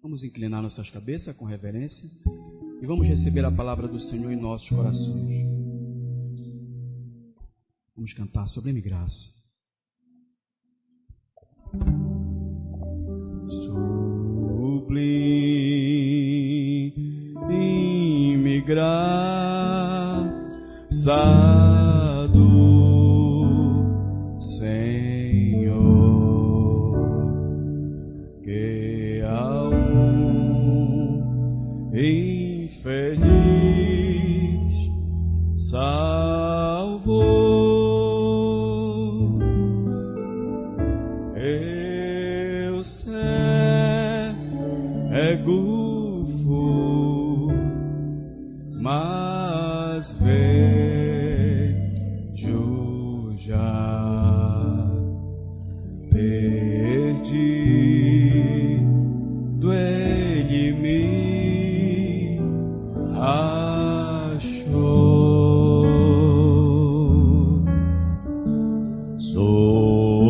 Vamos inclinar nossas cabeças com reverência e vamos receber a palavra do Senhor em nossos corações. Vamos cantar Sublime Graça. Sublime graça do Senhor, que a infeliz salvou. Eu cego fui, mas vejo já. Perdido ele me achou. Sublime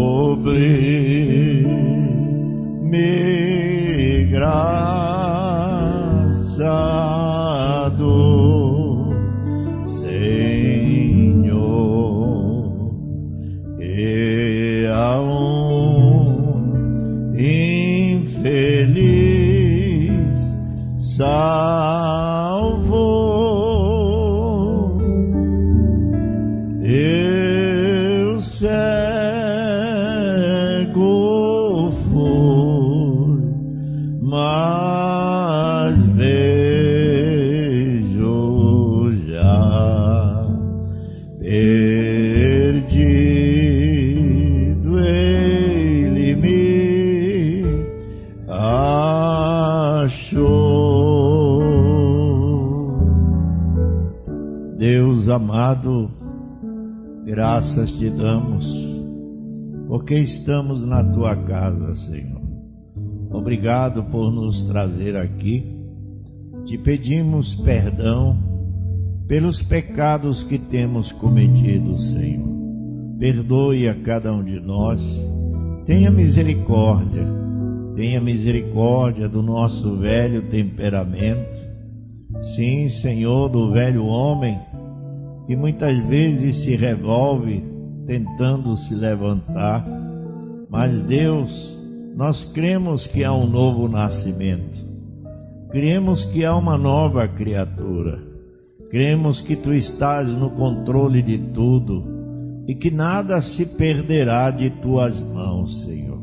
graça do Senhor, e a infeliz salvou. Eu cego fui, mas vejo já. Perdido ele me achou. Deus amado, graças te damos, porque estamos na tua casa, Senhor. Obrigado por nos trazer aqui. Te pedimos perdão pelos pecados que temos cometido, Senhor. Perdoe a cada um de nós. Tenha misericórdia do nosso velho temperamento. Sim, Senhor, do velho homem que muitas vezes se revolve tentando se levantar. Mas Deus, nós cremos que há um novo nascimento. Cremos que há uma nova criatura. Cremos que tu estás no controle de tudo e que nada se perderá de tuas mãos, Senhor.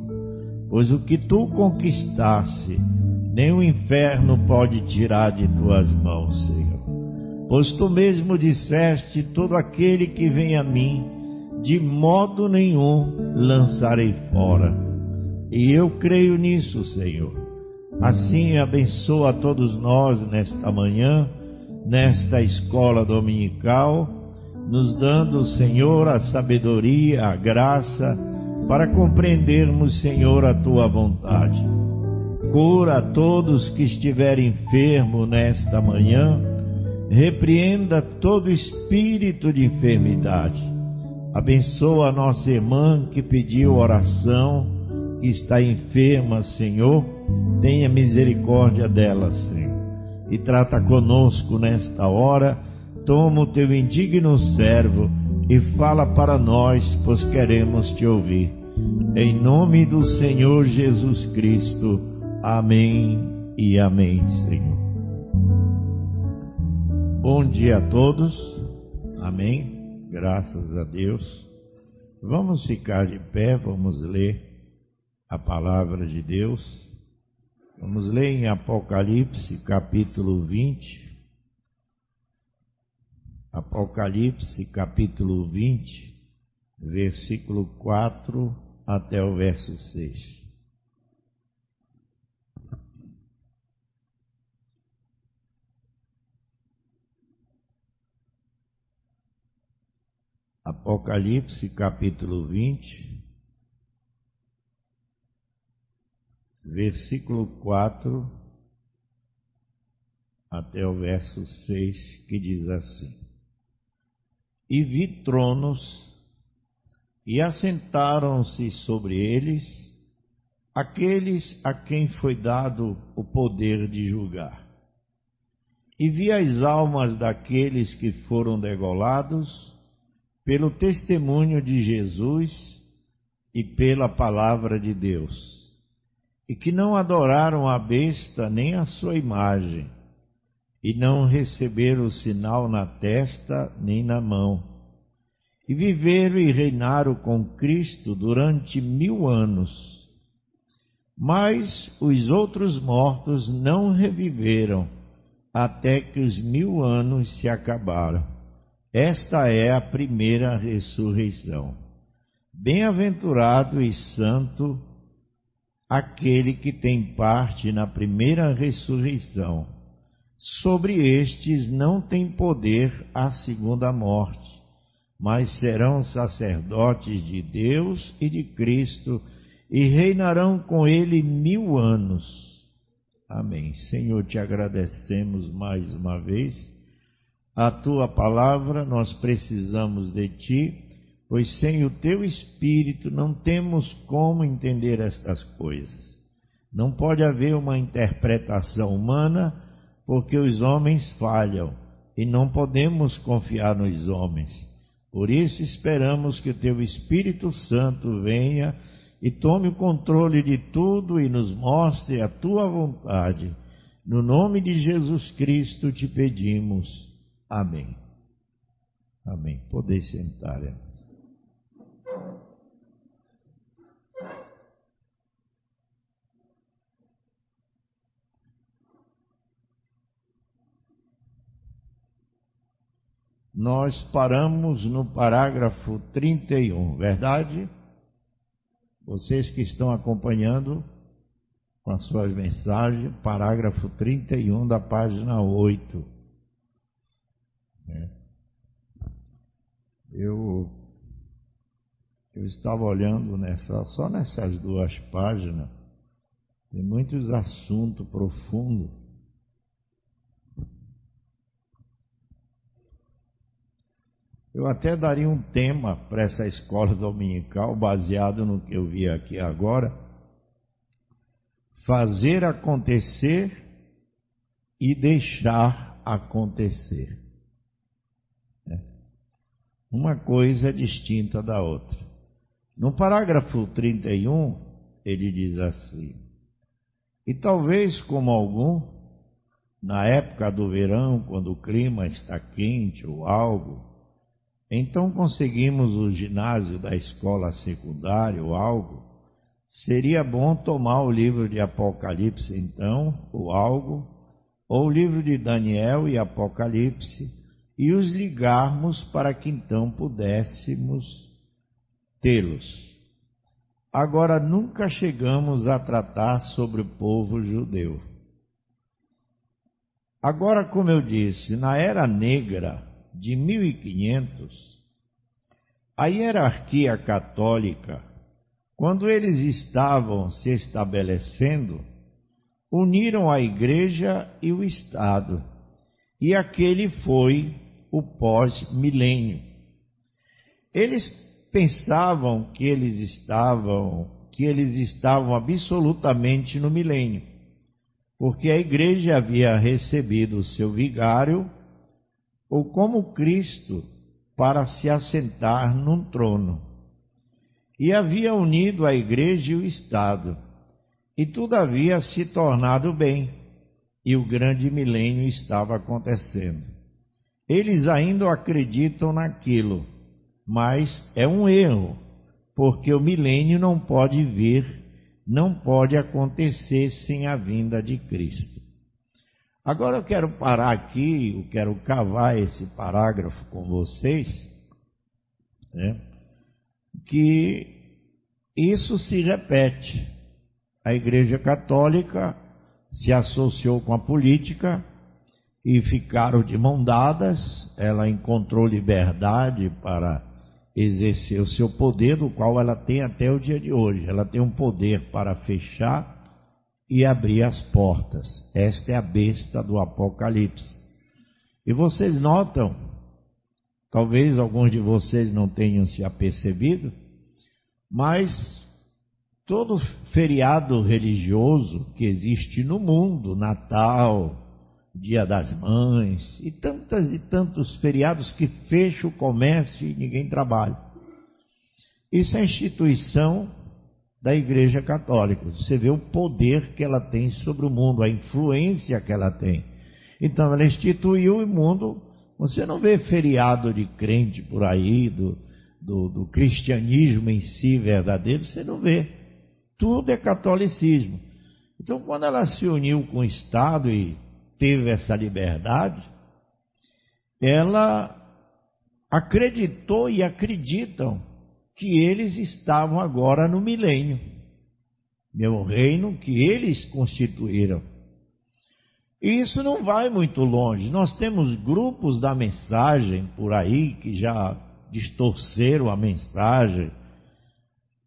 Pois o que tu conquistaste, nem o inferno pode tirar de tuas mãos, Senhor. Pois tu mesmo disseste: todo aquele que vem a mim, de modo nenhum lançarei fora. E eu creio nisso, Senhor. Assim abençoa a todos nós nesta manhã, nesta escola dominical, nos dando, Senhor, a sabedoria, a graça, para compreendermos, Senhor, a tua vontade. Cura a todos que estiverem enfermos nesta manhã, repreenda todo espírito de enfermidade. Abençoa a nossa irmã que pediu oração, que está enferma, Senhor. Tenha misericórdia dela, Senhor, e trata conosco nesta hora. Toma o teu indigno servo e fala para nós, pois queremos te ouvir. Em nome do Senhor Jesus Cristo. Amém e amém, Senhor. Bom dia a todos. Amém. Graças a Deus. Vamos ficar de pé, vamos ler a palavra de Deus. Vamos ler em Apocalipse, capítulo 20. Apocalipse, capítulo 20, versículo 4 até o verso 6. Apocalipse, capítulo 20, versículo 4 até o verso 6, que diz assim: E vi tronos, e assentaram-se sobre eles aqueles a quem foi dado o poder de julgar. E vi as almas daqueles que foram degolados pelo testemunho de Jesus e pela palavra de Deus, e que não adoraram a besta nem a sua imagem, e não receberam o sinal na testa nem na mão, e viveram e reinaram com Cristo durante 1000 anos. Mas os outros mortos não reviveram até que os 1000 anos se acabaram. Esta é a primeira ressurreição. Bem-aventurado e santo aquele que tem parte na primeira ressurreição. Sobre estes não tem poder a segunda morte, mas serão sacerdotes de Deus e de Cristo e reinarão com ele 1000 anos. Amém. Senhor, te agradecemos mais uma vez. A tua palavra, nós precisamos de ti, pois sem o teu Espírito não temos como entender estas coisas. Não pode haver uma interpretação humana, porque os homens falham e não podemos confiar nos homens. Por isso esperamos que o teu Espírito Santo venha e tome o controle de tudo e nos mostre a tua vontade. No nome de Jesus Cristo te pedimos. Amém. Amém. Podem sentar. Nós paramos no parágrafo 31, verdade? Vocês que estão acompanhando com as suas mensagens, parágrafo 31 da página 8. Eu estava olhando só nessas 2 páginas, tem muitos assuntos profundos. Eu até daria um tema para essa escola dominical, baseado no que eu vi aqui agora: fazer acontecer e deixar acontecer. Uma coisa é distinta da outra. No parágrafo 31, ele diz assim: e talvez como algum, na época do verão, quando o clima está quente ou algo, então conseguimos o ginásio da escola secundária ou algo, seria bom tomar o livro de Apocalipse então, ou algo, ou o livro de Daniel e Apocalipse, e os ligarmos para que então pudéssemos tê-los. Agora, nunca chegamos a tratar sobre o povo judeu. Agora, como eu disse, na Era Negra de 1500, a hierarquia católica, quando eles estavam se estabelecendo, uniram a Igreja e o Estado, e aquele foi o pós-milênio. Eles pensavam que eles estavam absolutamente no milênio, porque a Igreja havia recebido o seu vigário, ou como Cristo, para se assentar num trono, e havia unido a Igreja e o Estado, e tudo havia se tornado bem, e o grande milênio estava acontecendo. Eles ainda acreditam naquilo, mas é um erro, porque o milênio não pode vir, não pode acontecer sem a vinda de Cristo. Agora eu quero parar aqui, eu quero cavar esse parágrafo com vocês, que isso se repete. A Igreja Católica se associou com a política e ficaram de mão dadas. Ela encontrou liberdade para exercer o seu poder, do qual ela tem até o dia de hoje. Ela tem um poder para fechar e abrir as portas. Esta é a besta do Apocalipse. E vocês notam, talvez alguns de vocês não tenham se apercebido, mas todo feriado religioso que existe no mundo, Natal, Dia das Mães e tantos feriados que fecham o comércio e ninguém trabalha. Isso é a instituição da Igreja Católica. Você vê o poder que ela tem sobre o mundo, a influência que ela tem. Então ela instituiu o mundo. Você não vê feriado de crente por aí, do cristianismo em si verdadeiro, você não vê. Tudo é catolicismo. Então quando ela se uniu com o Estado e teve essa liberdade, ela acreditou e acreditam que eles estavam agora no milênio, meu reino que eles constituíram. E isso não vai muito longe. Nós temos grupos da mensagem por aí que já distorceram a mensagem.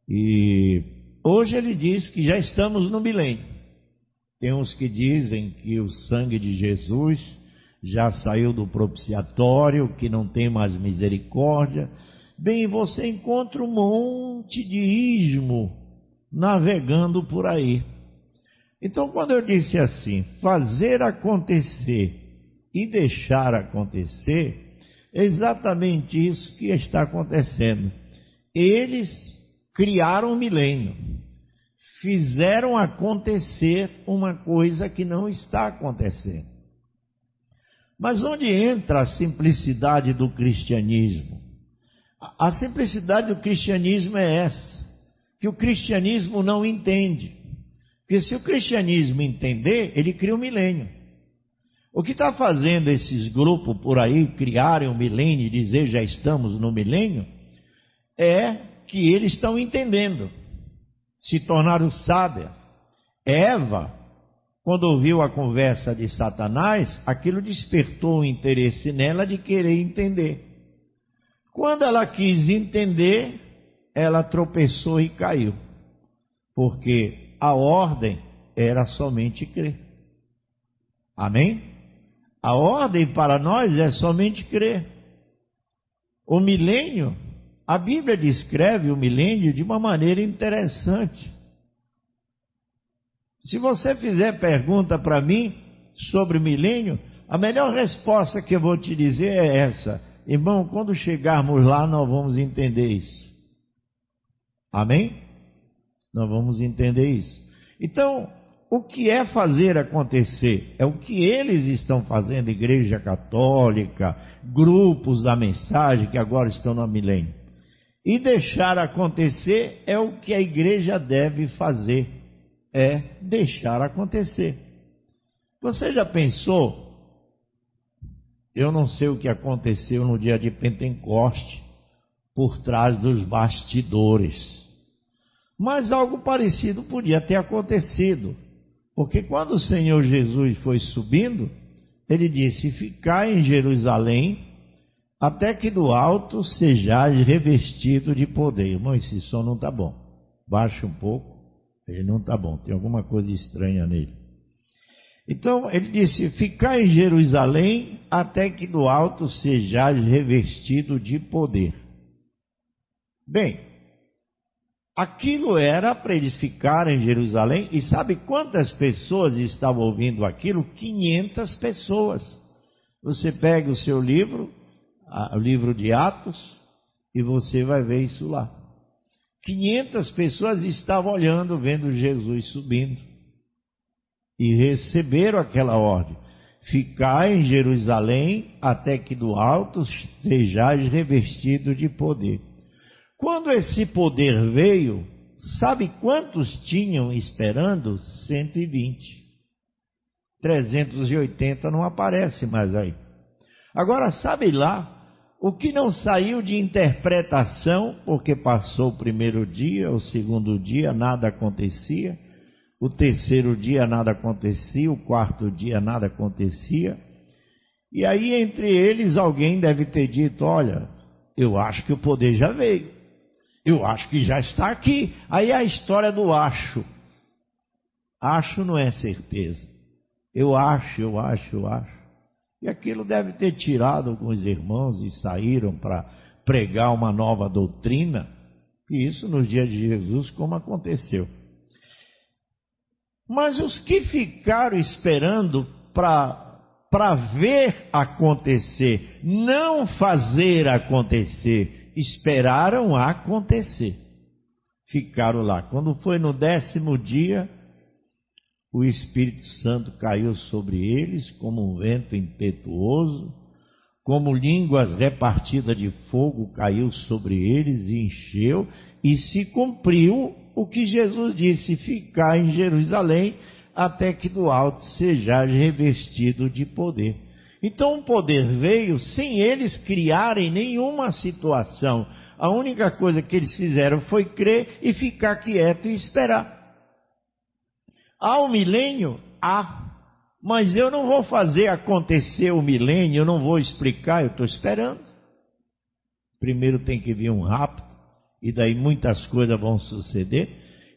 E hoje ele diz que já estamos no milênio. Tem uns que dizem que o sangue de Jesus já saiu do propiciatório, que não tem mais misericórdia. Bem, você encontra um monte de ismo navegando por aí. Então, quando eu disse assim, fazer acontecer e deixar acontecer, é exatamente isso que está acontecendo. Eles criaram um milênio, fizeram acontecer uma coisa que não está acontecendo. Mas onde entra a simplicidade do cristianismo? A simplicidade do cristianismo é essa, que o cristianismo não entende. Porque se o cristianismo entender, ele cria um milênio. O que está fazendo esses grupos por aí criarem um milênio e dizer já estamos no milênio, é que eles estão entendendo, se tornaram sábios. Eva, quando ouviu a conversa de Satanás, aquilo despertou o interesse nela de querer entender. Quando ela quis entender, ela tropeçou e caiu, porque a ordem era somente crer. Amém? A ordem para nós é somente crer. O milênio, a Bíblia descreve o milênio de uma maneira interessante. Se você fizer pergunta para mim sobre o milênio, a melhor resposta que eu vou te dizer é essa: irmão, quando chegarmos lá nós vamos entender isso. Amém? Nós vamos entender isso. Então, o que é fazer acontecer? É o que eles estão fazendo, Igreja Católica, grupos da mensagem que agora estão no milênio. E deixar acontecer é o que a igreja deve fazer, é deixar acontecer. Você já pensou? Eu não sei o que aconteceu no dia de Pentecoste, por trás dos bastidores. Mas algo parecido podia ter acontecido, porque quando o Senhor Jesus foi subindo, ele disse: ficai em Jerusalém, até que do alto sejais revestido de poder. Irmão, esse som não está bom. Baixa um pouco, ele não está bom, tem alguma coisa estranha nele. Então ele disse: ficai em Jerusalém, até que do alto sejais revestido de poder. Bem, aquilo era para eles ficarem em Jerusalém. E sabe quantas pessoas estavam ouvindo aquilo? 500 pessoas. Você pega o seu livro, o livro de Atos, e você vai ver isso lá. 500 pessoas estavam olhando, vendo Jesus subindo. E receberam aquela ordem: ficai em Jerusalém, até que do alto sejais revestido de poder. Quando esse poder veio, sabe quantos tinham esperando? 120. 380 não aparece mais aí. Agora, sabe lá, o que não saiu de interpretação, porque passou o primeiro dia, o segundo dia, nada acontecia, o terceiro dia nada acontecia, o quarto dia nada acontecia. E aí entre eles alguém deve ter dito: olha, eu acho que o poder já veio. Eu acho que já está aqui. Aí a história do acho. Acho não é certeza. Eu acho. E aquilo deve ter tirado alguns irmãos e saíram para pregar uma nova doutrina. E isso nos dias de Jesus, como aconteceu. Mas os que ficaram esperando para ver acontecer, não fazer acontecer, esperaram acontecer. Ficaram lá. Quando foi no 10º dia, o Espírito Santo caiu sobre eles como um vento impetuoso, como línguas repartidas de fogo caiu sobre eles e encheu, e se cumpriu o que Jesus disse: ficar em Jerusalém até que do alto sejais revestido de poder. Então o poder veio sem eles criarem nenhuma situação. A única coisa que eles fizeram foi crer e ficar quieto e esperar. Há um milênio? Há. Mas eu não vou fazer acontecer o milênio, eu não vou explicar, eu estou esperando. Primeiro tem que vir um rapto, e daí muitas coisas vão suceder.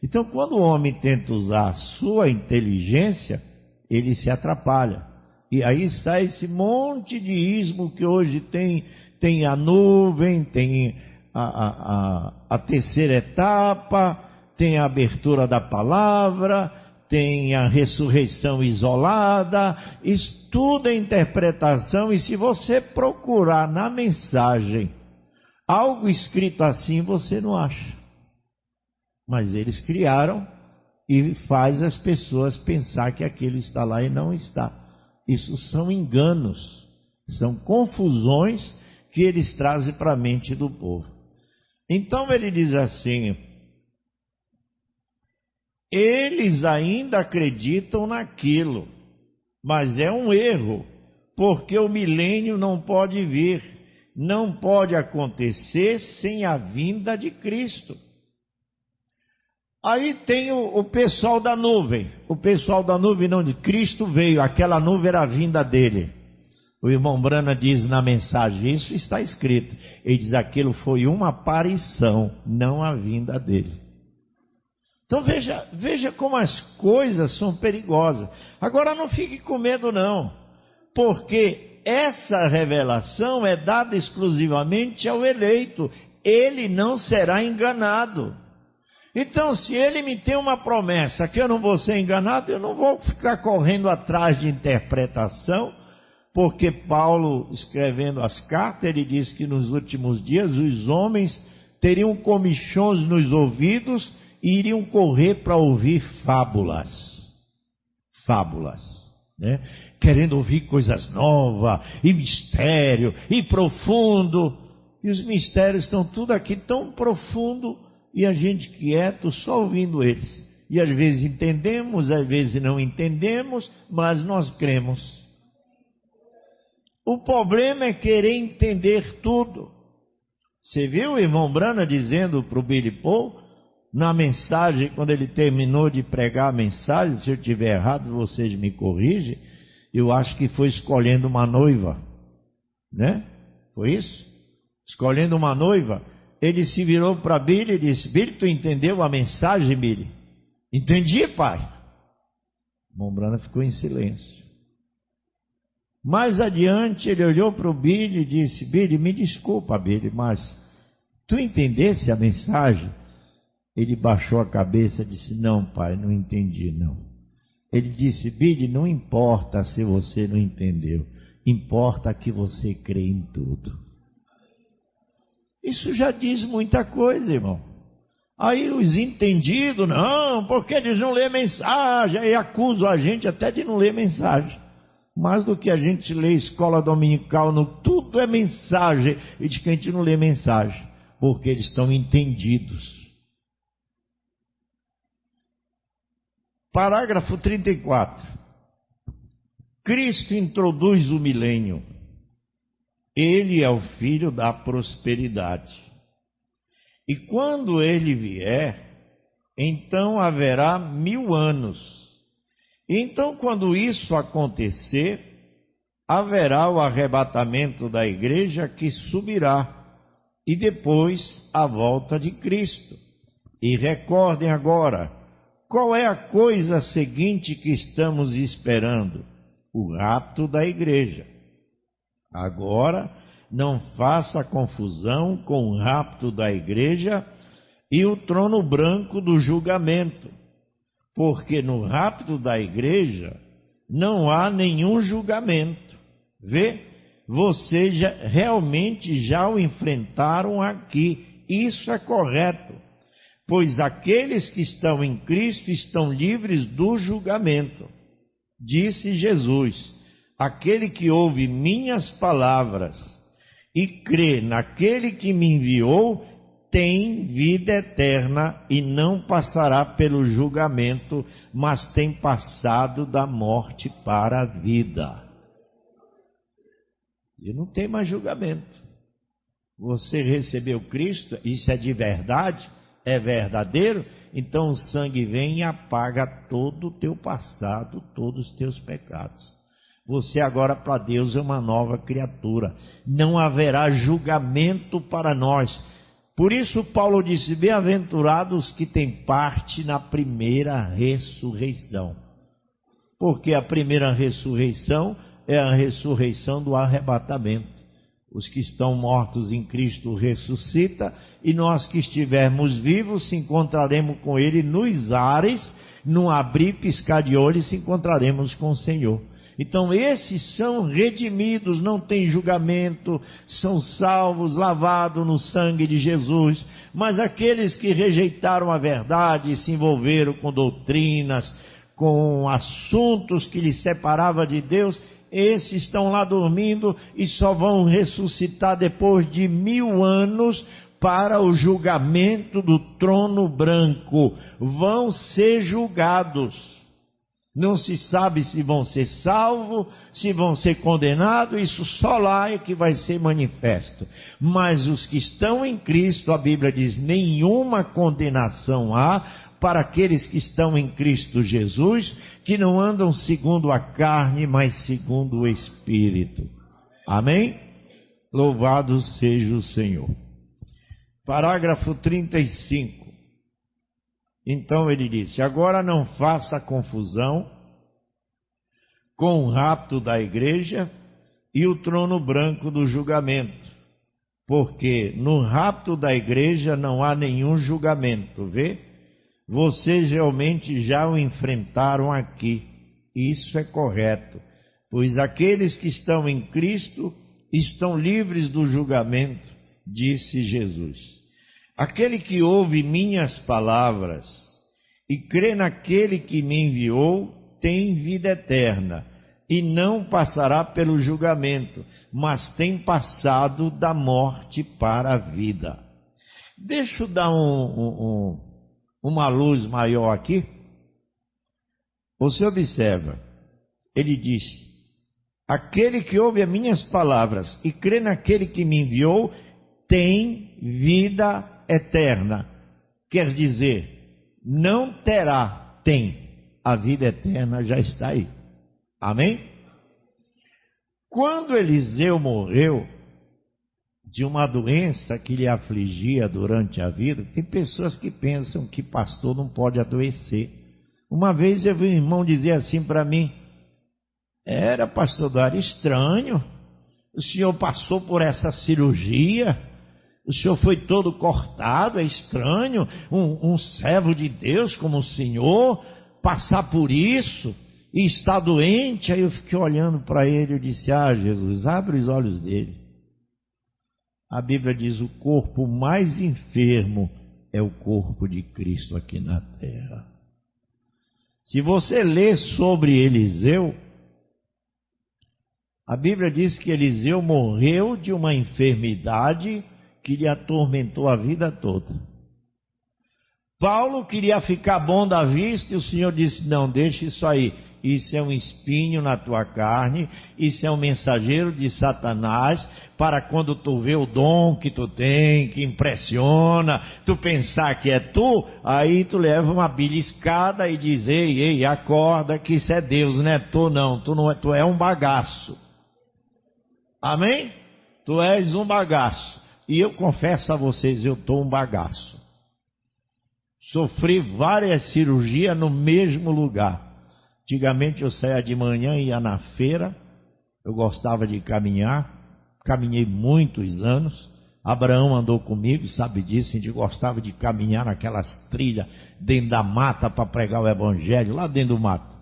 Então, quando o homem tenta usar a sua inteligência, ele se atrapalha. E aí sai esse monte de ismo que hoje tem a nuvem, tem a terceira etapa, tem a abertura da palavra, tem a ressurreição isolada. Isso tudo é interpretação, e se você procurar na mensagem algo escrito assim, você não acha. Mas eles criaram e faz as pessoas pensar que aquilo está lá e não está. Isso são enganos, são confusões que eles trazem para a mente do povo. Então ele diz assim: eles ainda acreditam naquilo, mas é um erro, porque o milênio não pode vir, não pode acontecer sem a vinda de Cristo. Aí tem o pessoal da nuvem. O pessoal da nuvem não diz: Cristo veio, aquela nuvem era a vinda dele. O irmão Brana diz na mensagem, isso está escrito. Ele diz: aquilo foi uma aparição, não a vinda dele. Então veja como as coisas são perigosas. Agora não fique com medo não, porque essa revelação é dada exclusivamente ao eleito. Ele não será enganado. Então, se ele me tem uma promessa que eu não vou ser enganado, eu não vou ficar correndo atrás de interpretação, porque Paulo, escrevendo as cartas, ele diz que nos últimos dias os homens teriam comichões nos ouvidos e iriam correr para ouvir fábulas, né? Querendo ouvir coisas novas, e mistério, e profundo. E os mistérios estão tudo aqui tão profundo, e a gente quieto, só ouvindo eles. E às vezes entendemos, às vezes não entendemos, mas nós cremos. O problema é querer entender tudo. Você viu o irmão Brana dizendo para o Billy Paul, na mensagem, quando ele terminou de pregar a mensagem, se eu estiver errado, vocês me corrigem, eu acho que foi escolhendo uma noiva, né? Foi isso? Escolhendo uma noiva. Ele se virou para Billy e disse: Billy, tu entendeu a mensagem, Billy? Entendi, pai. O Brana ficou em silêncio. Mais adiante ele olhou para o Billy e disse: Billy, me desculpa, Billy, mas tu entendesse a mensagem? Ele baixou a cabeça e disse: não, pai, não entendi não. Ele disse: Billy, não importa se você não entendeu, importa que você crê em tudo. Isso já diz muita coisa, irmão. Aí os entendidos, não, porque eles não lêem mensagem, aí acusam a gente até de não ler mensagem. Mais do que a gente lê escola dominical, tudo é mensagem, e de que a gente não lê mensagem, porque eles estão entendidos. Parágrafo 34. Cristo introduz o milênio. Ele é o filho da prosperidade. E quando ele vier, então haverá 1000 anos. E então, quando isso acontecer, haverá o arrebatamento da igreja que subirá, e depois a volta de Cristo. E recordem agora, qual é a coisa seguinte que estamos esperando? O rapto da igreja. Agora, não faça confusão com o rapto da igreja e o trono branco do julgamento, porque no rapto da igreja não há nenhum julgamento. Vê? Vocês realmente já o enfrentaram aqui. Isso é correto, pois aqueles que estão em Cristo estão livres do julgamento. Disse Jesus: aquele que ouve minhas palavras e crê naquele que me enviou, tem vida eterna e não passará pelo julgamento, mas tem passado da morte para a vida. E não tem mais julgamento. Você recebeu Cristo, isso é de verdade, é verdadeiro, então o sangue vem e apaga todo o teu passado, todos os teus pecados. Você agora para Deus é uma nova criatura. Não haverá julgamento para nós. Por isso Paulo disse: bem-aventurados que têm parte na primeira ressurreição. Porque a primeira ressurreição é a ressurreição do arrebatamento. Os que estão mortos em Cristo ressuscitam, e nós que estivermos vivos se encontraremos com Ele nos ares, num abrir e piscar de olhos se encontraremos com o Senhor. Então esses são redimidos, não tem julgamento, são salvos, lavados no sangue de Jesus. Mas aqueles que rejeitaram a verdade e se envolveram com doutrinas, com assuntos que lhes separavam de Deus, esses estão lá dormindo e só vão ressuscitar depois de 1000 anos para o julgamento do trono branco. Vão ser julgados. Não se sabe se vão ser salvos, se vão ser condenados, isso só lá é que vai ser manifesto. Mas os que estão em Cristo, a Bíblia diz, nenhuma condenação há para aqueles que estão em Cristo Jesus, que não andam segundo a carne, mas segundo o Espírito. Amém? Louvado seja o Senhor. Parágrafo 35. Então ele disse: agora não faça confusão com o rapto da igreja e o trono branco do julgamento, porque no rapto da igreja não há nenhum julgamento, vê? Vocês realmente já o enfrentaram aqui. Isso é correto, pois aqueles que estão em Cristo estão livres do julgamento, disse Jesus. Aquele que ouve minhas palavras e crê naquele que me enviou tem vida eterna e não passará pelo julgamento, mas tem passado da morte para a vida. Deixa eu dar uma luz maior aqui. Você observa, ele diz: aquele que ouve as minhas palavras e crê naquele que me enviou tem vida eterna. Quer dizer, não terá, tem. A vida eterna já está aí. Amém? Quando Eliseu morreu de uma doença que lhe afligia durante a vida, tem pessoas que pensam que pastor não pode adoecer. Uma vez eu vi um irmão dizer assim para mim: era, pastor Dário, estranho, o senhor passou por essa cirurgia, o senhor foi todo cortado, é estranho um servo de Deus como o senhor passar por isso e estar doente. Aí eu fiquei olhando para ele e disse: ah, Jesus, abre os olhos dele. A Bíblia diz: o corpo mais enfermo é o corpo de Cristo aqui na terra. Se você ler sobre Eliseu, a Bíblia diz que Eliseu morreu de uma enfermidade que lhe atormentou a vida toda. Paulo queria ficar bom da vista e o Senhor disse: não, deixa isso aí. Isso é um espinho na tua carne, isso é um mensageiro de Satanás, para quando tu vê o dom que tu tem, que impressiona, tu pensar que é tu, aí tu leva uma beliscada e diz: ei, acorda que isso é Deus, não é tu não, tu é um bagaço. Amém? Tu és um bagaço. E eu confesso a vocês, eu estou um bagaço. Sofri várias cirurgias no mesmo lugar. Antigamente eu saía de manhã e ia na feira. Eu gostava de caminhar. Caminhei muitos anos. Abraão andou comigo, sabe disso, a gente gostava de caminhar naquelas trilhas dentro da mata para pregar o evangelho, lá dentro do mato.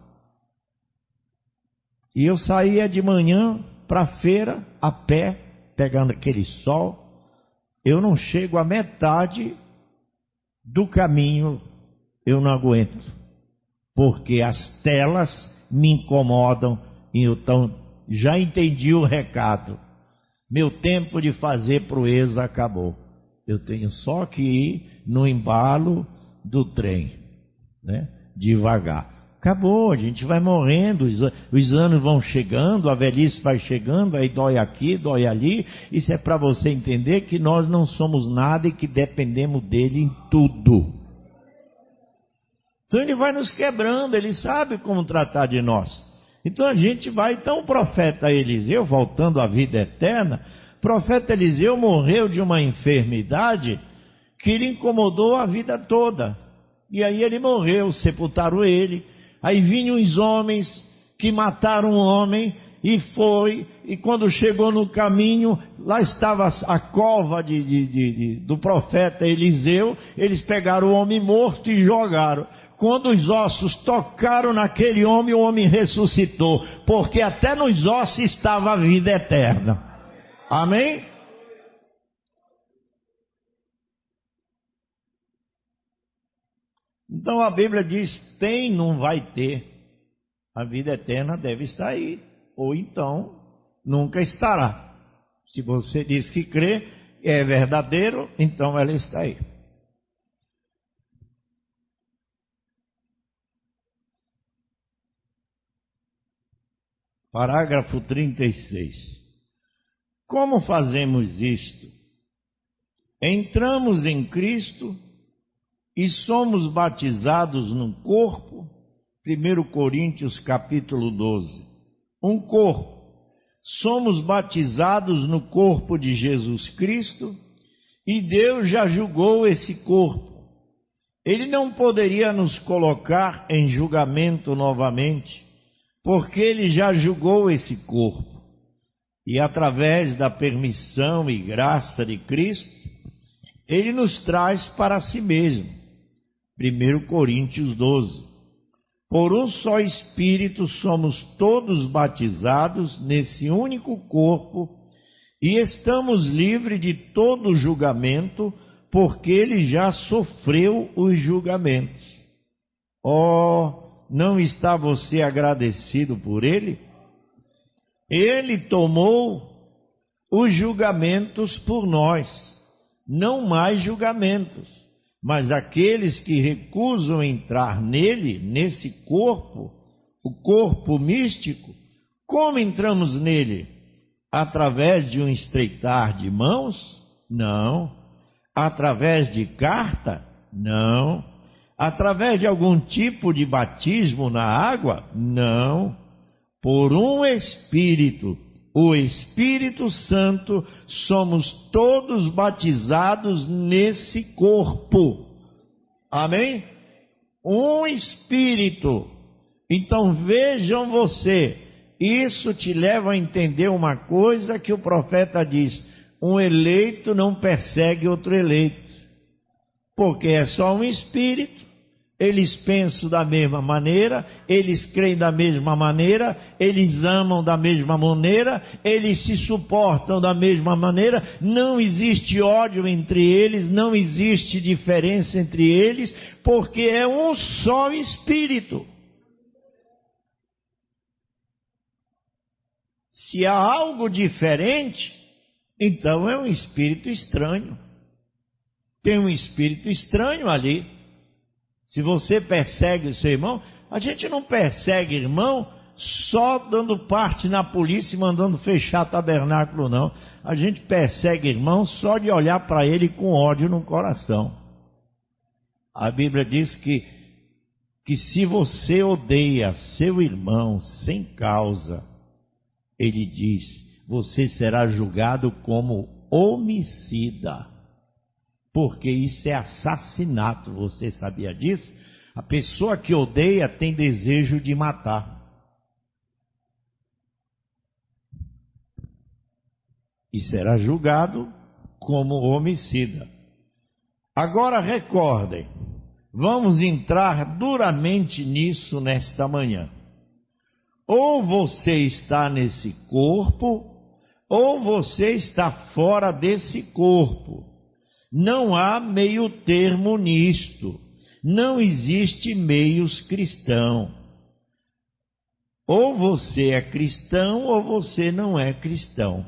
E eu saía de manhã para a feira, a pé, pegando aquele sol. Eu não chego à metade do caminho, eu não aguento, porque as telas me incomodam. Então, já entendi o recado. Meu tempo de fazer proeza acabou. Eu tenho só que ir no embalo do trem, né? Devagar. Acabou, a gente vai morrendo, os anos vão chegando, a velhice vai chegando, aí dói aqui, dói ali. Isso é para você entender que nós não somos nada e que dependemos dele em tudo. Então ele vai nos quebrando, ele sabe como tratar de nós. Então a gente vai, então o profeta Eliseu, voltando à vida eterna, o profeta Eliseu morreu de uma enfermidade que lhe incomodou a vida toda. E aí ele morreu, sepultaram ele. Aí vinham os homens que mataram um homem e quando chegou no caminho, lá estava a cova do profeta Eliseu, eles pegaram o homem morto e jogaram. Quando os ossos tocaram naquele homem, o homem ressuscitou, porque até nos ossos estava a vida eterna. Amém? Então a Bíblia diz, tem, não vai ter. A vida eterna deve estar aí, ou então nunca estará. Se você diz que crê, é verdadeiro, então ela está aí. Parágrafo 36. Como fazemos isto? Entramos em Cristo e somos batizados num corpo. 1 Coríntios capítulo 12. Um corpo. Somos batizados no corpo de Jesus Cristo e Deus já julgou esse corpo. Ele não poderia nos colocar em julgamento novamente, porque ele já julgou esse corpo. E através da permissão e graça de Cristo, ele nos traz para si mesmo. 1 Coríntios 12. Por um só Espírito somos todos batizados nesse único corpo e estamos livres de todo julgamento, porque ele já sofreu os julgamentos. Oh, não está você agradecido por ele? Ele tomou os julgamentos por nós, não mais julgamentos. Mas aqueles que recusam entrar nele, nesse corpo, o corpo místico, como entramos nele? Através de um estreitar de mãos? Não. Através de carta? Não. Através de algum tipo de batismo na água? Não. Por um Espírito, o Espírito Santo, somos todos batizados nesse corpo. Amém? Um Espírito. Então vejam você, isso te leva a entender uma coisa que o profeta diz: um eleito não persegue outro eleito, porque é só um Espírito. Eles pensam da mesma maneira, eles creem da mesma maneira, eles amam da mesma maneira, eles se suportam da mesma maneira, não existe ódio entre eles, não existe diferença entre eles, porque é um só Espírito. Se há algo diferente, então é um espírito estranho. Tem um espírito estranho ali. Se você persegue o seu irmão, a gente não persegue irmão só dando parte na polícia e mandando fechar tabernáculo, não. A gente persegue irmão só de olhar para ele com ódio no coração. A Bíblia diz que se você odeia seu irmão sem causa, ele diz, você será julgado como homicida. Porque isso é assassinato, você sabia disso? A pessoa que odeia tem desejo de matar. E será julgado como homicida. Agora recordem, vamos entrar duramente nisso nesta manhã. Ou você está nesse corpo, ou você está fora desse corpo. Não há meio termo nisto. Não existe meios cristãos. Ou você é cristão ou você não é cristão.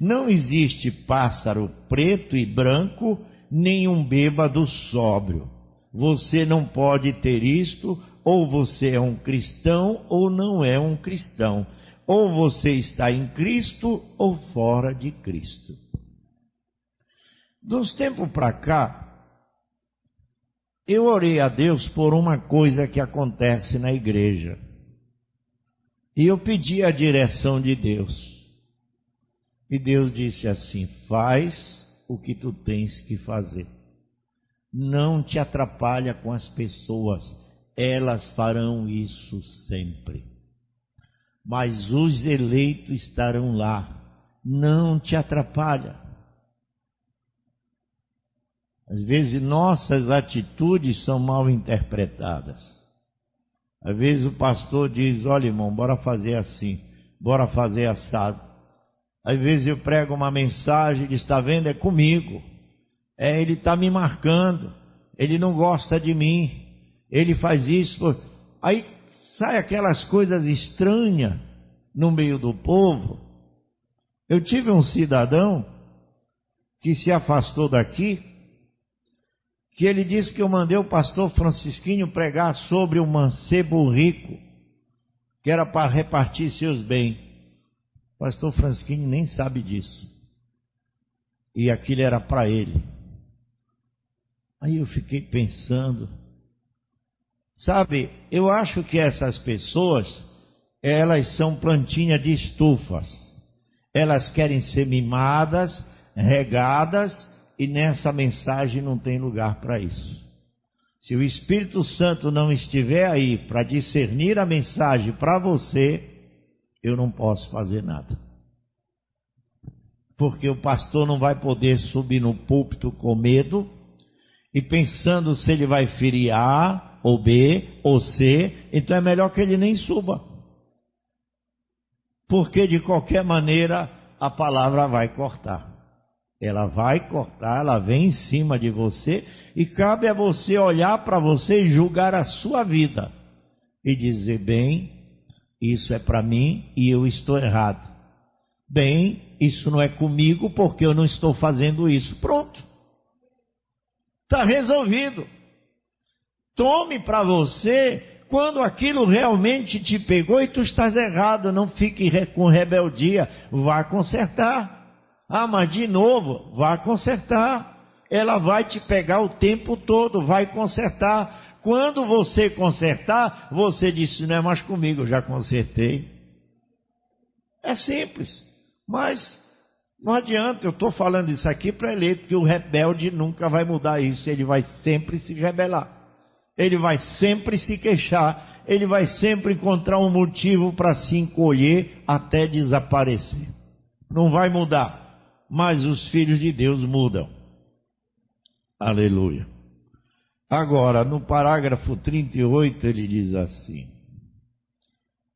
Não existe pássaro preto e branco, nem um bêbado sóbrio. Você não pode ter isto, ou você é um cristão ou não é um cristão. Ou você está em Cristo ou fora de Cristo. Dos tempos para cá, eu orei a Deus por uma coisa que acontece na igreja. E eu pedi a direção de Deus. E Deus disse assim: faz o que tu tens que fazer. Não te atrapalha com as pessoas, elas farão isso sempre. Mas os eleitos estarão lá, não te atrapalha. Às vezes nossas atitudes são mal interpretadas. Às vezes o pastor diz: olha, irmão, bora fazer assim, bora fazer assado. Às vezes eu prego uma mensagem e diz: está vendo, é comigo. Ele está me marcando, ele não gosta de mim, ele faz isso. Aí sai aquelas coisas estranhas no meio do povo. Eu tive um cidadão que se afastou daqui, que ele disse que eu mandei o pastor Francisquinho pregar sobre o mancebo rico, que era para repartir seus bens. O pastor Francisquinho nem sabe disso. E aquilo era para ele. Aí eu fiquei pensando, sabe, eu acho que essas pessoas, elas são plantinha de estufas. Elas querem ser mimadas, regadas, e nessa mensagem não tem lugar para isso. Se o Espírito Santo não estiver aí para discernir a mensagem para você, eu não posso fazer nada. Porque o pastor não vai poder subir no púlpito com medo e pensando se ele vai ferir A, ou B, ou C, então é melhor que ele nem suba. Porque de qualquer maneira a palavra vai cortar. Ela vai cortar, ela vem em cima de você e cabe a você olhar para você e julgar a sua vida e dizer: bem, isso é para mim e eu estou errado. Bem, isso não é comigo porque eu não estou fazendo isso. Pronto. Está resolvido. Tome para você quando aquilo realmente te pegou e tu estás errado. Não fique com rebeldia. Vá consertar. Ah, mas de novo, vá consertar. Ela vai te pegar o tempo todo, vai consertar. Quando você consertar, você disse: não é mais comigo, eu já consertei. É simples, mas não adianta, eu estou falando isso aqui para eleito, porque o rebelde nunca vai mudar isso, ele vai sempre se rebelar, ele vai sempre se queixar, ele vai sempre encontrar um motivo para se encolher até desaparecer. Não vai mudar. Mas os filhos de Deus mudam. Aleluia. Agora, no parágrafo 38, ele diz assim: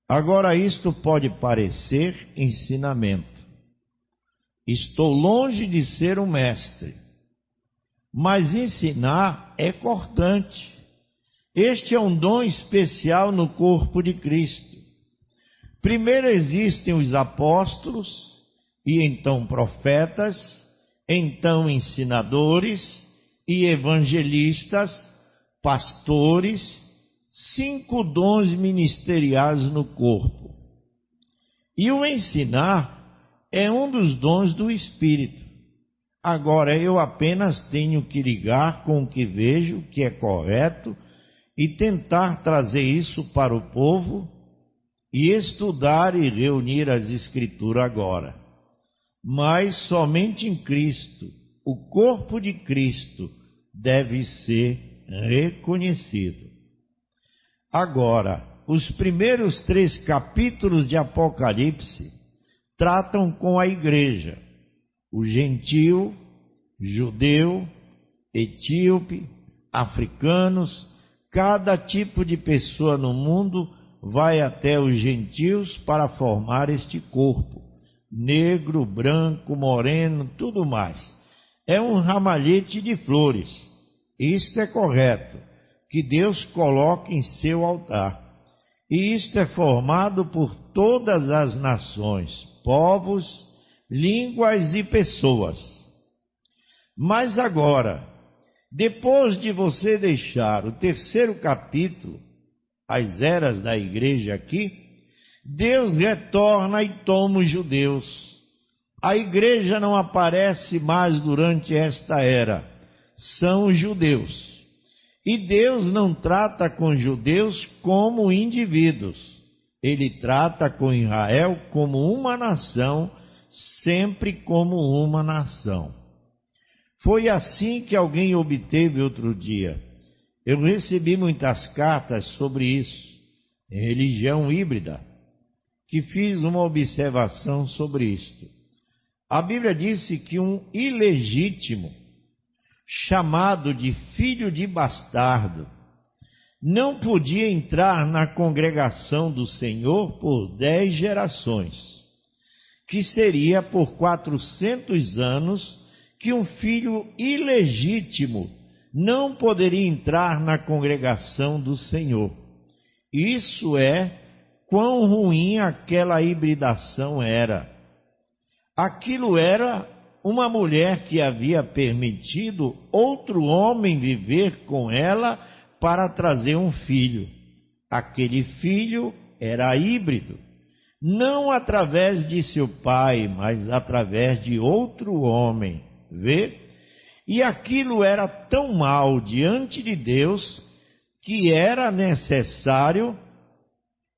agora isto pode parecer ensinamento. Estou longe de ser um mestre, mas ensinar é cortante. Este é um dom especial no corpo de Cristo. Primeiro existem os apóstolos, e então profetas, então ensinadores e evangelistas, pastores, 5 dons ministeriais no corpo. E o ensinar é um dos dons do Espírito. Agora eu apenas tenho que ligar com o que vejo que é correto e tentar trazer isso para o povo e estudar e reunir as Escrituras agora. Mas somente em Cristo, o corpo de Cristo deve ser reconhecido. Agora, os primeiros 3 capítulos de Apocalipse tratam com a igreja, o gentio judeu, etíope, africanos, cada tipo de pessoa no mundo vai até os gentios para formar este corpo, negro, branco, moreno, tudo mais. É um ramalhete de flores. Isto é correto, que Deus coloca em seu altar. E isto é formado por todas as nações, povos, línguas e pessoas. Mas agora, depois de você deixar o 3º capítulo, as eras da igreja aqui, Deus retorna e toma os judeus. A igreja não aparece mais durante esta era, são os judeus. E Deus não trata com os judeus como indivíduos. Ele trata com Israel como uma nação, sempre como uma nação. Foi assim que alguém obteve outro dia. Eu recebi muitas cartas sobre isso, religião híbrida, que fiz uma observação sobre isto. A Bíblia disse que um ilegítimo, chamado de filho de bastardo, não podia entrar na congregação do Senhor por 10 gerações, que seria por 400 anos que um filho ilegítimo não poderia entrar na congregação do Senhor. Isso é quão ruim aquela hibridação era. Aquilo era uma mulher que havia permitido outro homem viver com ela para trazer um filho. Aquele filho era híbrido, não através de seu pai, mas através de outro homem. Vê? E aquilo era tão mal diante de Deus que era necessário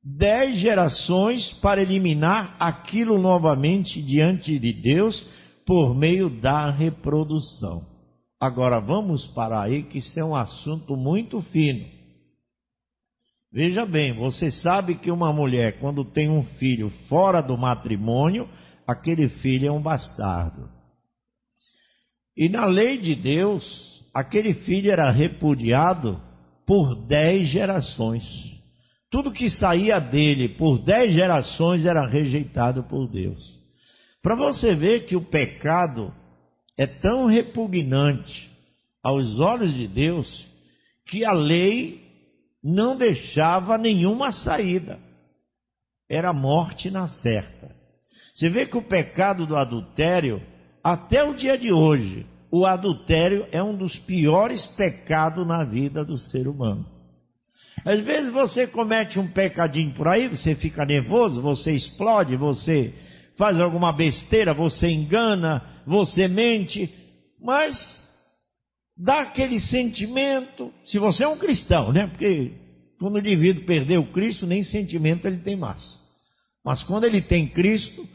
10 gerações para eliminar aquilo novamente diante de Deus por meio da reprodução. Agora vamos parar aí, que isso é um assunto muito fino. Veja bem, você sabe que uma mulher, quando tem um filho fora do matrimônio, aquele filho é um bastardo. E na lei de Deus, aquele filho era repudiado por 10 gerações. Tudo que saía dele por 10 gerações era rejeitado por Deus. Para você ver que o pecado é tão repugnante aos olhos de Deus, que a lei não deixava nenhuma saída. Era morte na certa. Você vê que o pecado do adultério, até o dia de hoje, o adultério é um dos piores pecados na vida do ser humano. Às vezes você comete um pecadinho por aí, você fica nervoso, você explode, você faz alguma besteira, você engana, você mente, mas dá aquele sentimento, se você é um cristão, né? Porque quando o indivíduo perdeu o Cristo, nem sentimento ele tem mais. Mas quando ele tem Cristo,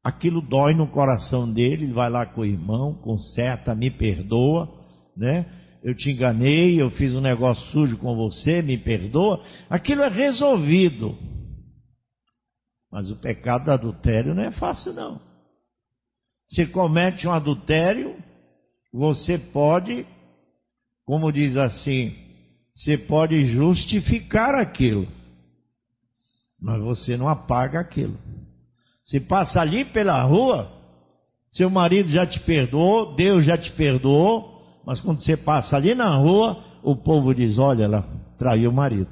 aquilo dói no coração dele, ele vai lá com o irmão, conserta, me perdoa, né? Eu te enganei, eu fiz um negócio sujo com você, me perdoa. Aquilo é resolvido. Mas o pecado do adultério não é fácil, não. Se comete um adultério, você pode, como diz assim, você pode justificar aquilo, mas você não apaga aquilo. Se passa ali pela rua, seu marido já te perdoou, Deus já te perdoou, mas quando você passa ali na rua, o povo diz: olha, ela traiu o marido.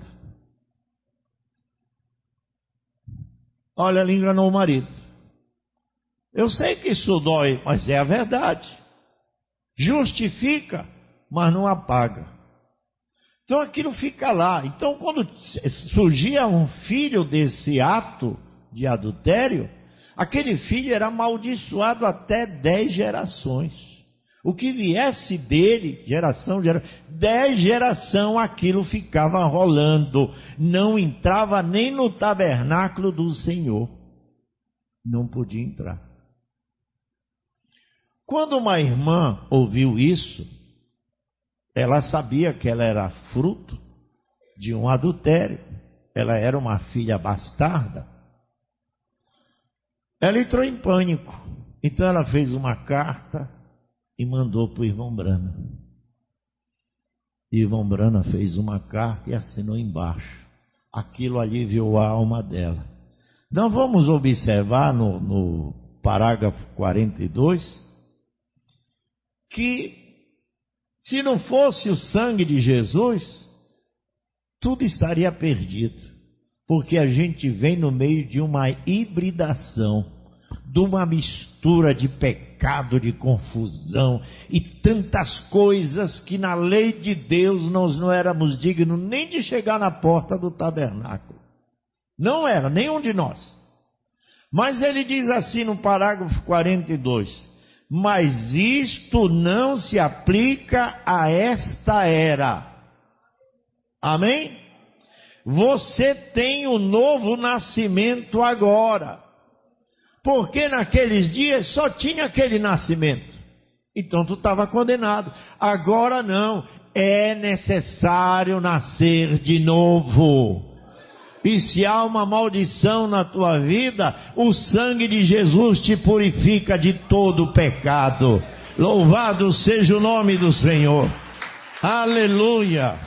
Olha, ela enganou o marido. Eu sei que isso dói, mas é a verdade. Justifica, mas não apaga. Então aquilo fica lá. Então quando surgia um filho desse ato de adultério, aquele filho era amaldiçoado até 10 gerações. O que viesse dele, 10 gerações, aquilo ficava rolando. Não entrava nem no tabernáculo do Senhor. Não podia entrar. Quando uma irmã ouviu isso, ela sabia que ela era fruto de um adultério. Ela era uma filha bastarda. Ela entrou em pânico. Então ela fez uma carta e mandou para o irmão Brana. E o irmão Brana fez uma carta e assinou embaixo. Aquilo aliviou a alma dela. Nós vamos observar no parágrafo 42 que se não fosse o sangue de Jesus, tudo estaria perdido. Porque a gente vem no meio de uma hibridação, de uma mistura de pecado, de confusão e tantas coisas que na lei de Deus nós não éramos dignos nem de chegar na porta do tabernáculo. Não era, nenhum de nós. Mas ele diz assim no parágrafo 42: mas isto não se aplica a esta era. Amém? Você tem o novo nascimento agora. Porque naqueles dias só tinha aquele nascimento. Então tu estava condenado. Agora não. É necessário nascer de novo. E se há uma maldição na tua vida, o sangue de Jesus te purifica de todo o pecado. Louvado seja o nome do Senhor. Aleluia.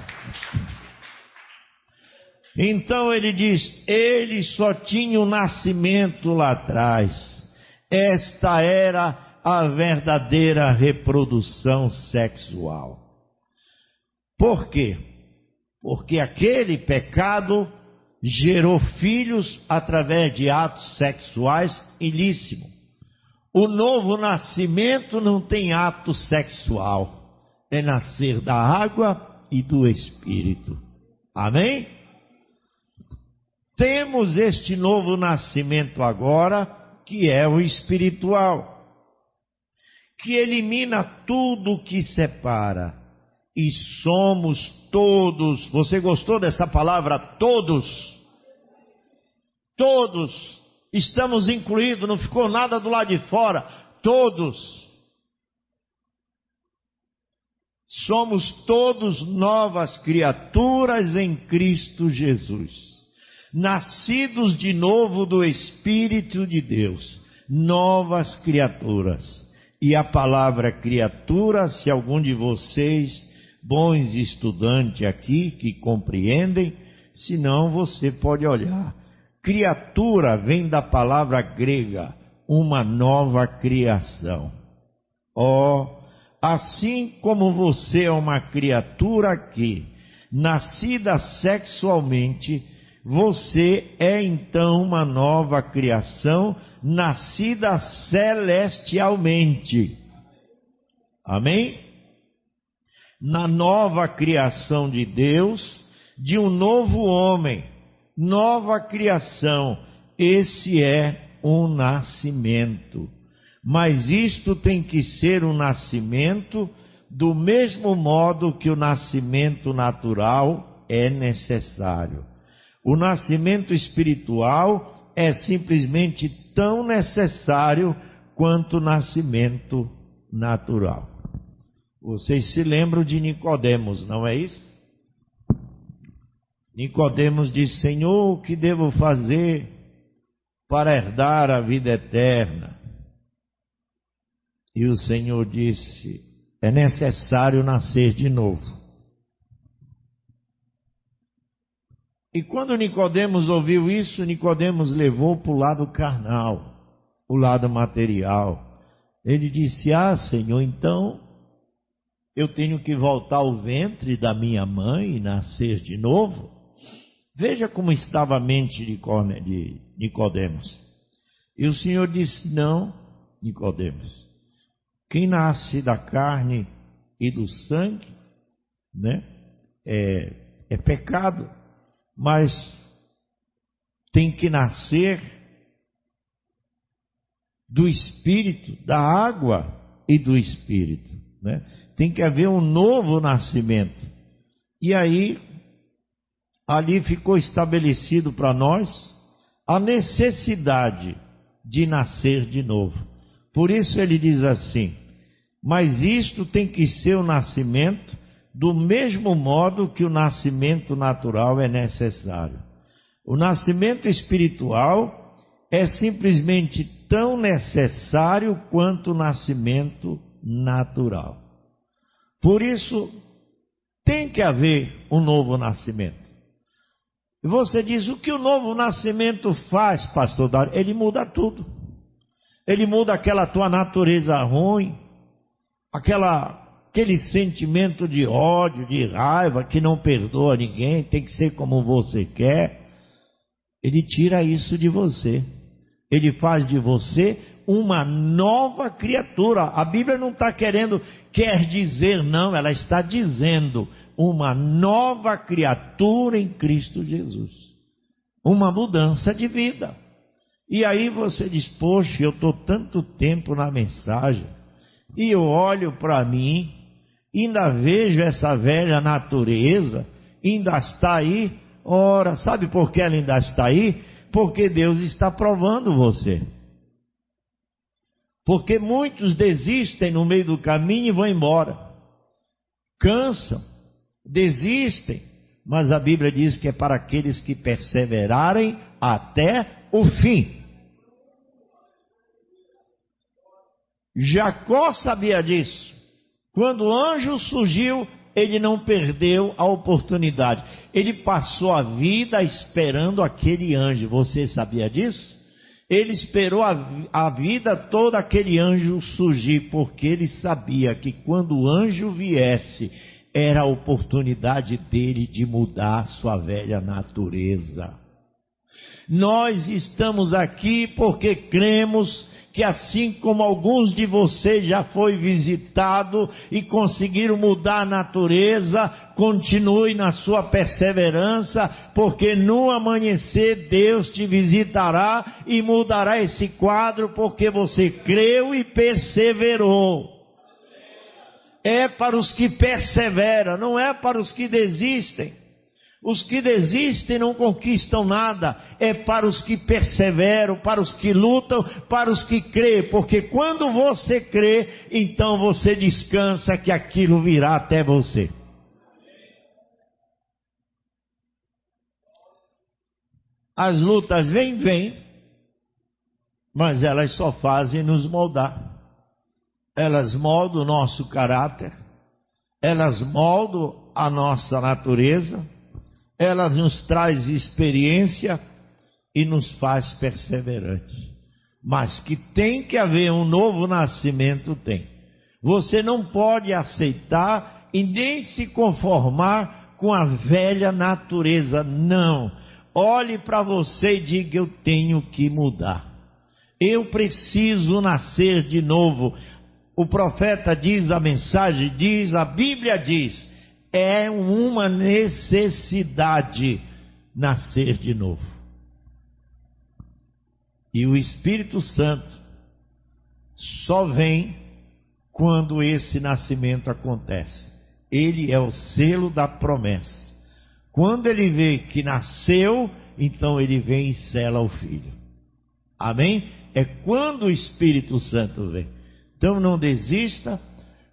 Então ele diz, ele só tinha o nascimento lá atrás. Esta era a verdadeira reprodução sexual. Por quê? Porque aquele pecado gerou filhos através de atos sexuais ilícitos. O novo nascimento não tem ato sexual, é nascer da água e do Espírito. Amém? Temos este novo nascimento agora, que é o espiritual, que elimina tudo que separa, e somos todos. Você gostou dessa palavra todos? Todos estamos incluídos, não ficou nada do lado de fora. Todos somos todos novas criaturas em Cristo Jesus, nascidos de novo do Espírito de Deus, novas criaturas. E a palavra criatura, se algum de vocês, bons estudantes aqui, que compreendem, se não você pode olhar. Criatura vem da palavra grega, uma nova criação. Assim como você é uma criatura aqui, nascida sexualmente, você é então uma nova criação, nascida celestialmente. Amém? Na nova criação de Deus, de um novo homem, nova criação, esse é um nascimento. Mas isto tem que ser um nascimento do mesmo modo que o nascimento natural é necessário. O nascimento espiritual é simplesmente tão necessário quanto o nascimento natural. Vocês se lembram de Nicodemos, não é isso? Nicodemos disse: Senhor, o que devo fazer para herdar a vida eterna? E o Senhor disse: é necessário nascer de novo. E quando Nicodemos ouviu isso, Nicodemos levou para o lado carnal, o lado material. Ele disse: Senhor, então eu tenho que voltar ao ventre da minha mãe e nascer de novo? Veja como estava a mente de Nicodemos. E o Senhor disse: não, Nicodemos, quem nasce da carne e do sangue, né, é pecado, mas tem que nascer do Espírito, da água e do Espírito, né? Tem que haver um novo nascimento. E aí, ali ficou estabelecido para nós a necessidade de nascer de novo. Por isso ele diz assim: mas isto tem que ser o nascimento do mesmo modo que o nascimento natural é necessário. O nascimento espiritual é simplesmente tão necessário quanto o nascimento natural. Por isso, tem que haver um novo nascimento. E você diz, o que o novo nascimento faz, pastor Dário? Ele muda tudo. Ele muda aquela tua natureza ruim, aquele sentimento de ódio, de raiva, que não perdoa ninguém, tem que ser como você quer. Ele tira isso de você. Ele faz de você uma nova criatura. A Bíblia não está quer dizer não, ela está dizendo uma nova criatura em Cristo Jesus. Uma mudança de vida. E aí você diz, poxa, eu estou tanto tempo na mensagem, e eu olho para mim, ainda vejo essa velha natureza, ainda está aí. Ora, sabe por que ela ainda está aí? Porque Deus está provando você. Porque muitos desistem no meio do caminho e vão embora. Cansam, desistem. Mas a Bíblia diz que é para aqueles que perseverarem até o fim. Jacó sabia disso. Quando o anjo surgiu, ele não perdeu a oportunidade. Ele passou a vida esperando aquele anjo. Você sabia disso? Ele esperou a vida toda aquele anjo surgir, porque ele sabia que quando o anjo viesse, era a oportunidade dele de mudar sua velha natureza. Nós estamos aqui porque cremos que assim como alguns de vocês já foi visitado e conseguiram mudar a natureza, continue na sua perseverança, porque no amanhecer Deus te visitará e mudará esse quadro, porque você creu e perseverou. É para os que perseveram, não é para os que desistem. Os que desistem não conquistam nada, é para os que perseveram, para os que lutam, para os que crêem, porque quando você crê, então você descansa que aquilo virá até você. As lutas vêm, mas elas só fazem nos moldar. Elas moldam o nosso caráter, elas moldam a nossa natureza, ela nos traz experiência e nos faz perseverantes. Mas que tem que haver um novo nascimento, tem. Você não pode aceitar e nem se conformar com a velha natureza, não. Olhe para você e diga, eu tenho que mudar. Eu preciso nascer de novo. O profeta diz, a mensagem diz, a Bíblia diz, é uma necessidade nascer de novo. E o Espírito Santo só vem quando esse nascimento acontece. Ele é o selo da promessa. Quando ele vê que nasceu, então ele vem e sela o Filho. Amém? É quando o Espírito Santo vem. Então não desista,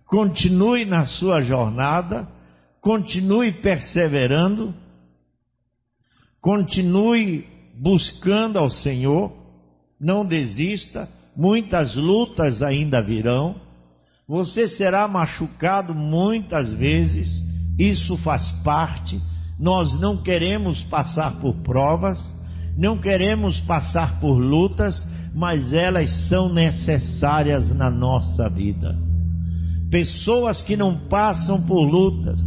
continue na sua jornada, continue perseverando, continue buscando ao Senhor, não desista, muitas lutas ainda virão, você será machucado muitas vezes, isso faz parte. Nós não queremos passar por provas, não queremos passar por lutas, mas elas são necessárias na nossa vida. Pessoas que não passam por lutas,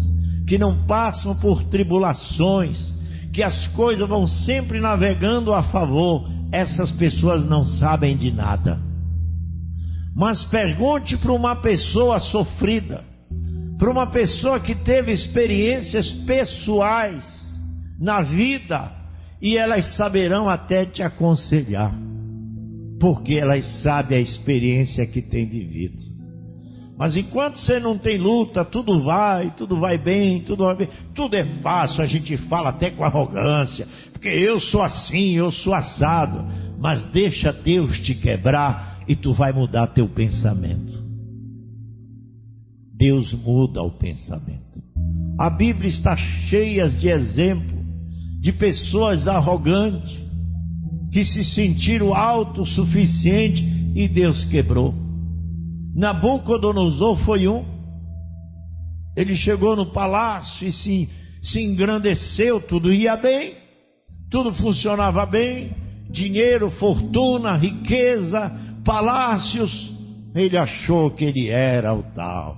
que não passam por tribulações, que as coisas vão sempre navegando a favor, essas pessoas não sabem de nada. Mas pergunte para uma pessoa sofrida, para uma pessoa que teve experiências pessoais na vida, e elas saberão até te aconselhar, porque elas sabem a experiência que tem vivido. Mas enquanto você não tem luta, tudo vai bem, tudo é fácil, a gente fala até com arrogância, porque eu sou assim, eu sou assado. Mas deixa Deus te quebrar e tu vai mudar teu pensamento. Deus muda o pensamento. A Bíblia está cheia de exemplos de pessoas arrogantes, que se sentiram autossuficientes e Deus quebrou. Nabucodonosor foi um. Ele chegou no palácio e se engrandeceu, tudo ia bem, tudo funcionava bem, dinheiro, fortuna, riqueza, palácios. Ele achou que ele era o tal.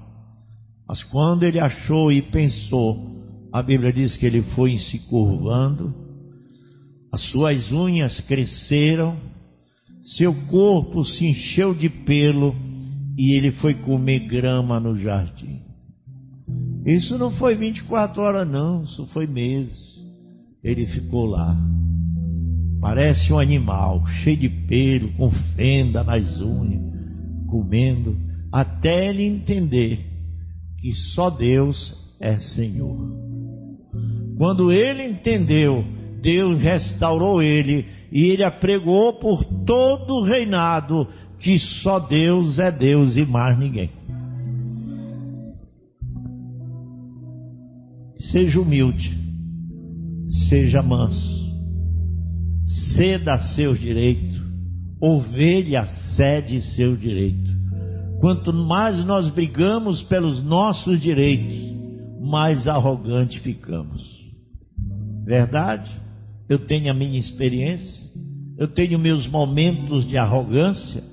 Mas quando ele achou e pensou, a Bíblia diz que ele foi se curvando, as suas unhas cresceram, seu corpo se encheu de pelo e ele foi comer grama no jardim. Isso não foi 24 horas não, isso foi meses. Ele ficou lá, parece um animal, cheio de pelo, com fenda nas unhas, comendo, até ele entender que só Deus é Senhor. Quando ele entendeu, Deus restaurou ele e ele apregoou por todo o reinado que só Deus é Deus e mais ninguém. Seja humilde, seja manso, ceda a seus direitos, ovelha cede seu direito. Quanto mais nós brigamos pelos nossos direitos, mais arrogante ficamos. Verdade? Eu tenho a minha experiência, eu tenho meus momentos de arrogância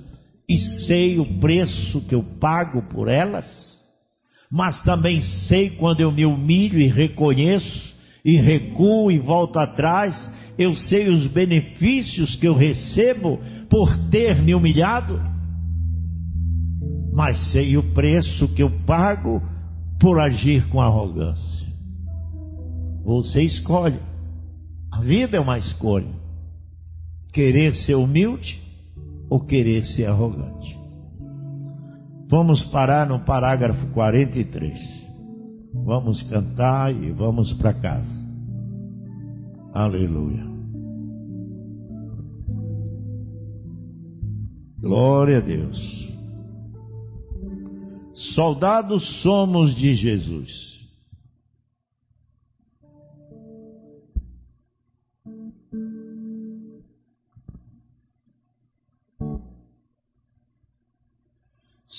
e sei o preço que eu pago por elas, mas também sei quando eu me humilho e reconheço e recuo e volto atrás, eu sei os benefícios que eu recebo por ter me humilhado, mas sei o preço que eu pago por agir com arrogância. Você escolhe. A vida é uma escolha. Querer ser humilde ou querer ser arrogante. Vamos parar no parágrafo 43. Vamos cantar e vamos para casa. Aleluia. Glória a Deus. Soldados somos de Jesus.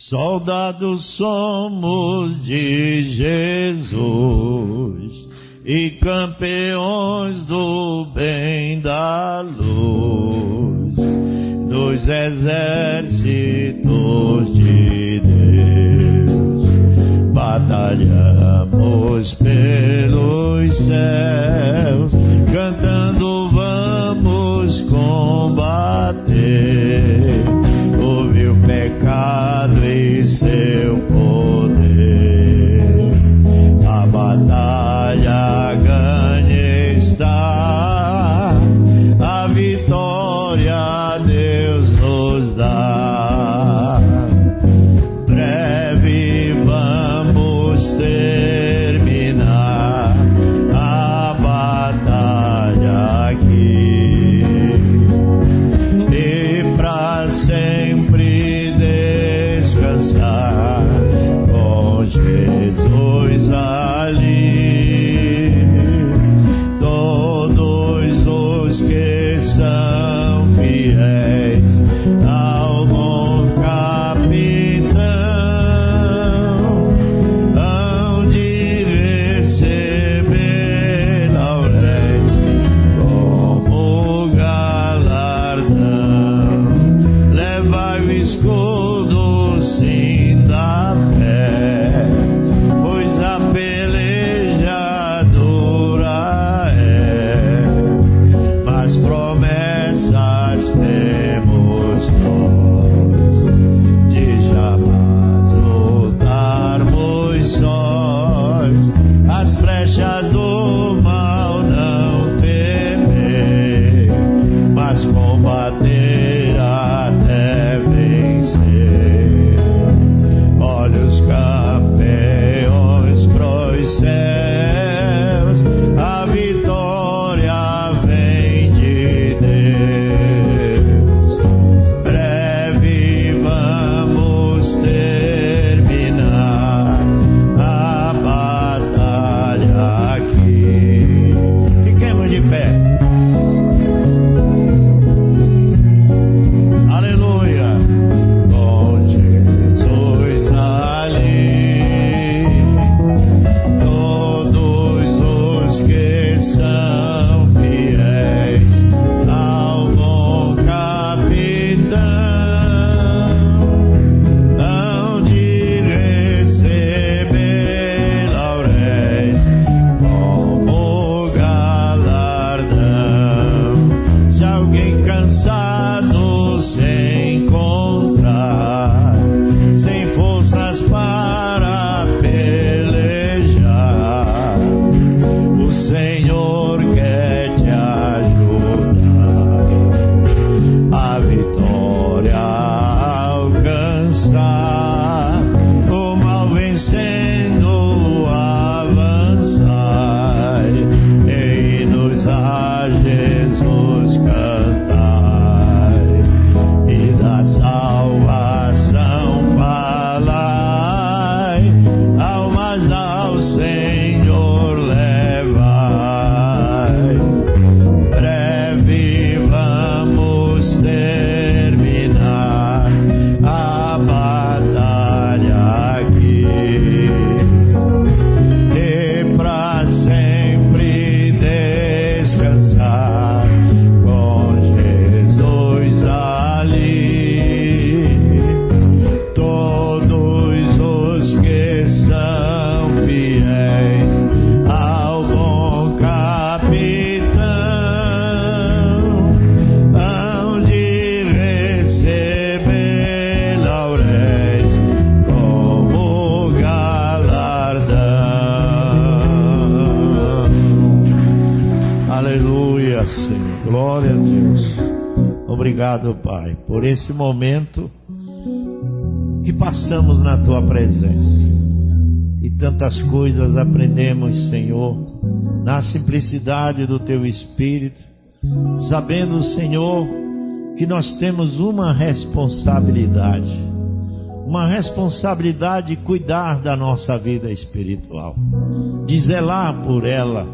Soldados somos de Jesus e campeões do bem da luz, dos exércitos de Deus, batalhamos pelos céus, cantando vamos combater o vil pecado e seu poder. A batalha ganha está, a vitória Deus nos dá. Breve vamos terminar a batalha aqui e pra sempre descansar com Jesus ali. Todos os que são fiéis ao bom capitão hão de receber lauréis como galardão. Levai o escudo sim da fé, pois a peleja dura é, mas promessas temos nós, de jamais lutarmos sós. As flechas do mal não temer, mas combater até vencer. hão de receber lauréis como galardão. Se alguém cansado se encontrar, sem forças para pelejar, o Senhor quer te ajudar a vitória alcançar, o mal vencendo avançar, e nos a Jesus cantar, e da salvação falar, almas ao Senhor levai. Breve vamos terminar a batalha aqui, e pra sempre descansar com Jesus ali. Todos os que são fiéis ao bom capitão hão de receber lauréis como galardão. Aleluia, Senhor. Glória a Deus. Obrigado, Pai, por esse momento que passamos na Tua presença. E tantas coisas aprendemos, Senhor, na simplicidade do Teu Espírito, sabendo, Senhor, que nós temos uma responsabilidade de cuidar da nossa vida espiritual, de zelar por ela,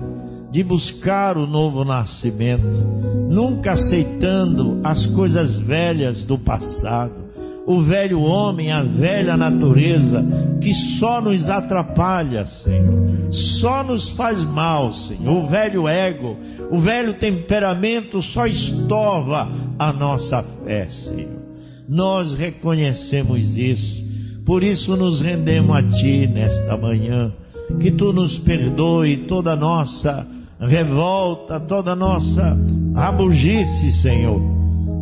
de buscar o novo nascimento, nunca aceitando as coisas velhas do passado, o velho homem, a velha natureza, que só nos atrapalha, Senhor, só nos faz mal, Senhor. O velho ego, o velho temperamento só estorva a nossa fé, Senhor. Nós reconhecemos isso, por isso nos rendemos a Ti nesta manhã. Que Tu nos perdoe toda a nossa revolta, toda a nossa rabugice, Senhor,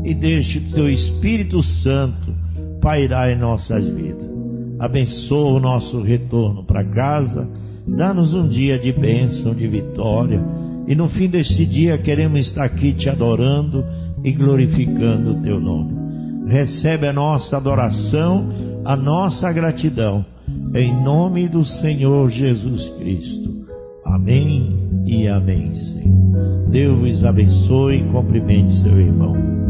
e deixe o Teu Espírito Santo pairar em nossas vidas. Abençoa o nosso retorno para casa, dá-nos um dia de bênção, de vitória, e no fim deste dia queremos estar aqui Te adorando e glorificando o Teu nome. Recebe a nossa adoração, a nossa gratidão, em nome do Senhor Jesus Cristo. Amém e amém, Senhor. Deus vos abençoe e cumprimente seu irmão.